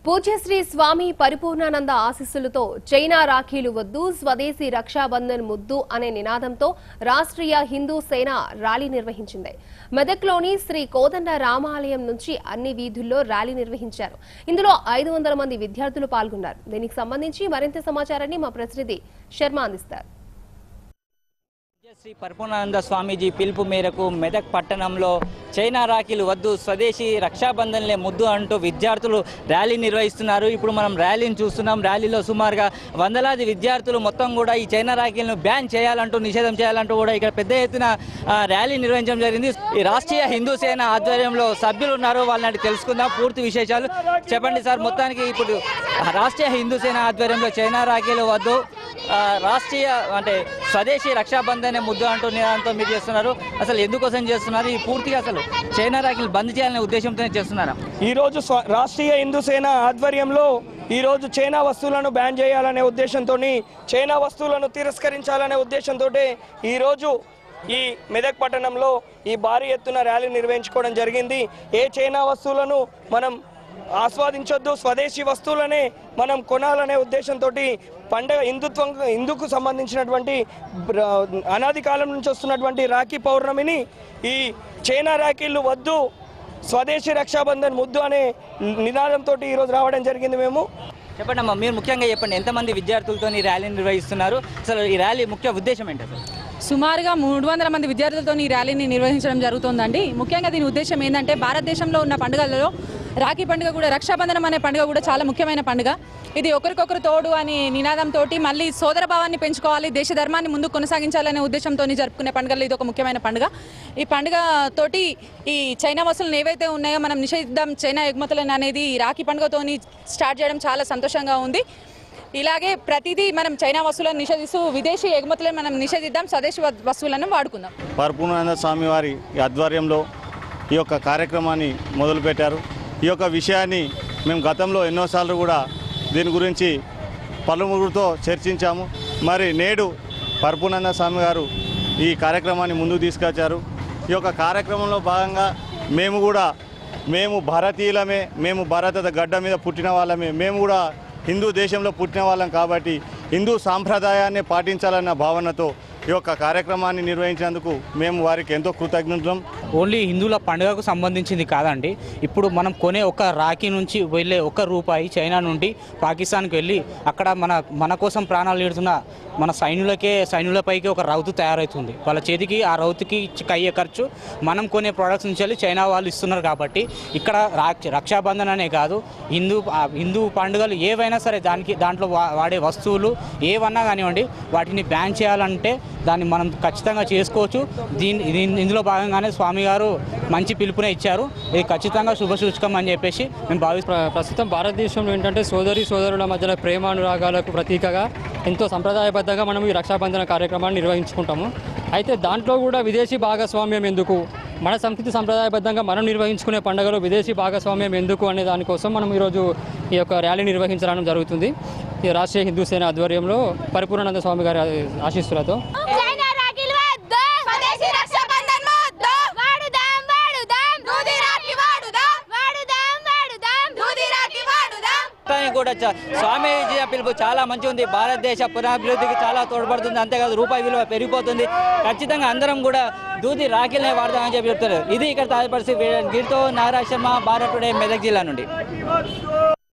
పూజ్యశ్రీ స్వామి పరిపూర్ణానంద ఆశీస్సులతో చైనా రాఖీలు వద్దు స్వదేశీ రక్షాబంధన్ ముద్దు అనే నినాదంతో రాష్ట్రీయ హిందూ సేన ర్యాలీ నిర్వహించింది. మెదక్లోని శ్రీ కోదండ రామాలయం నుంచి అన్ని వీధుల్లో ర్యాలీ నిర్వహించారు. ఇందులో 500 మంది విద్యార్థులు పాల్గొన్నారు. దీనికి సంబంధించి మరింత సమాచారాన్ని మా ప్రతినిధి శర్మ అందిస్తారు. శ్రీ పరిపూర్ణానంద స్వామీజీ పిలుపు మేరకు మెదక్ పట్టణంలో చైనా రాఖీలు వద్దు స్వదేశీ రక్షాబంధన్లే ముద్దు అంటూ విద్యార్థులు ర్యాలీ నిర్వహిస్తున్నారు. ఇప్పుడు మనం ర్యాలీని చూస్తున్నాం. ర్యాలీలో సుమారుగా వందలాది విద్యార్థులు మొత్తం కూడా ఈ చైనా రాఖీలను బ్యాన్ చేయాలంటూ నిషేధం చేయాలంటూ కూడా ఇక్కడ పెద్ద ఎత్తున ర్యాలీ నిర్వహించడం జరిగింది. ఈ రాష్ట్రీయ హిందూ సేన ఆధ్వర్యంలో సభ్యులు ఉన్నారు, వాళ్ళని తెలుసుకుందాం పూర్తి విశేషాలు. చెప్పండి సార్, మొత్తానికి ఇప్పుడు రాష్ట్రీయ హిందూ సేన ఆధ్వర్యంలో చైనా రాఖీలు వద్దు రాష్ట్రీయ అంటే స్వదేశీ రక్షాబంధన్ ముద్దు అంటూ నినాదంతో మీరు చేస్తున్నారు. అసలు ఎందుకోసం చేస్తున్నారు? ఈ పూర్తిగా అసలు చైనా రాఖీలు బంద్ చేయాలనే ఉద్దేశంతోనే చేస్తున్నారా? ఈరోజు రాష్ట్రీయ హిందూ సేన ఆధ్వర్యంలో ఈరోజు చైనా వస్తువులను బ్యాన్ చేయాలనే ఉద్దేశంతో, చైనా వస్తువులను తిరస్కరించాలనే ఉద్దేశంతో ఈరోజు ఈ మెదక్ పట్టణంలో ఈ భారీ ఎత్తున ర్యాలీ నిర్వహించుకోవడం జరిగింది. ఏ చైనా వస్తువులను మనం ఆస్వాదించొద్దు, స్వదేశీ వస్తువులనే మనం కొనాలనే ఉద్దేశంతో పండుగ హిందూకు సంబంధించినటువంటి అనాది కాలం నుంచి వస్తున్నటువంటి రాఖీ పౌర్ణమిని ఈ చైనా రాఖీలు వద్దు స్వదేశీ రక్షాబంధన్ ముద్దు అనే నినాదంతో ఈరోజు రావడం జరిగింది. మేము చెప్పండి అమ్మా, మీరు ముఖ్యంగా చెప్పండి, ఎంతమంది విద్యార్థులతో ఈ ర్యాలీ నిర్వహిస్తున్నారు? అసలు ఈ ర్యాలీ ముఖ్య ఉద్దేశం ఏంటి? అసలు సుమారుగా 300 మంది విద్యార్థులతో ఈ ర్యాలీని నిర్వహించడం జరుగుతుందండి. ముఖ్యంగా దీని ఉద్దేశం ఏంటంటే భారతదేశంలో ఉన్న పండుగలలో రాఖీ పండుగ కూడా, రక్షాబంధనం అనే పండుగ కూడా చాలా ముఖ్యమైన పండుగ. ఇది ఒకరికొకరు తోడు అనే నినాదంతో మళ్ళీ సోదర భావాన్ని పెంచుకోవాలి, దేశ ధర్మాన్ని ముందుకు కొనసాగించాలనే ఉద్దేశంతో జరుపుకునే పండుగలు ఇది ఒక ముఖ్యమైన పండుగ. ఈ పండుగ తోటి ఈ చైనా వస్తువులు ఏవైతే ఉన్నాయో మనం నిషేధిద్దాం చైనా ఎగుమతులను అనేది రాఖీ పండుగతో స్టార్ట్ చేయడం చాలా సంతోషంగా ఉంది. ఇలాగే ప్రతిదీ మనం చైనా వస్తువులను నిషేధిస్తూ విదేశీ ఎగుమతులను మనం నిషేధిద్దాం, స్వదేశీ వస్తువులను వాడుకుందాం. పరిపూర్ణానంద స్వామి వారి ఆధ్వర్యంలో ఈ యొక్క కార్యక్రమాన్ని మొదలుపెట్టారు. ఈ యొక్క విషయాన్ని మేము గతంలో ఎన్నోసార్లు కూడా దీని గురించి పలువురితో చర్చించాము. మరి నేడు పరిపూర్ణానంద స్వామి గారు ఈ కార్యక్రమాన్ని ముందుకు తీసుకొచ్చారు. ఈ యొక్క కార్యక్రమంలో భాగంగా మేము భారతీయులమే, మేము భారత గడ్డ మీద పుట్టిన వాళ్ళమే, మేము కూడా హిందూ దేశంలో పుట్టిన వాళ్ళం కాబట్టి హిందూ సాంప్రదాయాన్ని పాటించాలన్న భావనతో ఈ యొక్క కార్యక్రమాన్ని నిర్వహించినందుకు మేము వారికి ఎంతో కృతజ్ఞతలం. ఓన్లీ హిందువుల పండుగకు సంబంధించింది కాదండి. ఇప్పుడు మనం కొనే ఒక రాఖీ నుంచి వెళ్ళే ₹1 చైనా నుండి పాకిస్తాన్కి వెళ్ళి అక్కడ మన కోసం ప్రాణాలు ఏడుతున్న మన సైన్యులపైకి ఒక రౌతు తయారవుతుంది. వాళ్ళ చేతికి ఆ రౌతుకి అయ్యే ఖర్చు మనం కొనే ప్రోడక్ట్స్ నుంచి వెళ్ళి చైనా వాళ్ళు ఇస్తున్నారు. కాబట్టి ఇక్కడ రక్షాబంధన్ అనే కాదు, హిందూ పండుగలు ఏవైనా సరే దాంట్లో వాడే వస్తువులు ఏవన్నా కానివ్వండి, వాటిని బ్యాన్ చేయాలంటే దాన్ని మనం ఖచ్చితంగా చేసుకోవచ్చు. ఇందులో భాగంగానే స్వామి గారు మంచి పిలుపునే ఇచ్చారు. ఇది ఖచ్చితంగా శుభసూచకం అని చెప్పేసి మేము భావిస్తున్నాం. ప్రస్తుతం భారతదేశంలో ఏంటంటే సోదరుల మధ్యన ప్రేమానురాగాలకు ప్రతీకగా ఎంతో సంప్రదాయబద్ధంగా మనం ఈ రక్షాబంధన కార్యక్రమాన్ని నిర్వహించుకుంటాము. అయితే దాంట్లో కూడా విదేశీ భాగస్వామ్యం ఎందుకు, మన సంస్కృతి సంప్రదాయబద్ధంగా మనం నిర్వహించుకునే పండుగలో విదేశీ భాగస్వామ్యం ఎందుకు అనే దానికోసం మనం ఈరోజు ఈ యొక్క ర్యాలీ నిర్వహించడం జరుగుతుంది. ఈ రాష్ట్రీయ హిందూ సేన ఆధ్వర్యంలో పరిపూర్ణానంద స్వామి గారి ఆశీస్సులతో. కూడా స్వామీజీ పిలుపు చాలా మంచి ఉంది. భారతదేశ పునఃభివృద్ధికి చాలా తోడ్పడుతుంది. అంతేకాదు రూపాయి విలువ పెరిగిపోతుంది. ఖచ్చితంగా అందరం కూడా దూది రాఖీలనే వాడదామని చెప్పి చెప్తారు. ఇది ఇక్కడ తాజా పరిస్థితి. వీరితో నాగరాజ్ శర్మ, భారత్ టుడే, మెదక్ జిల్లా నుండి.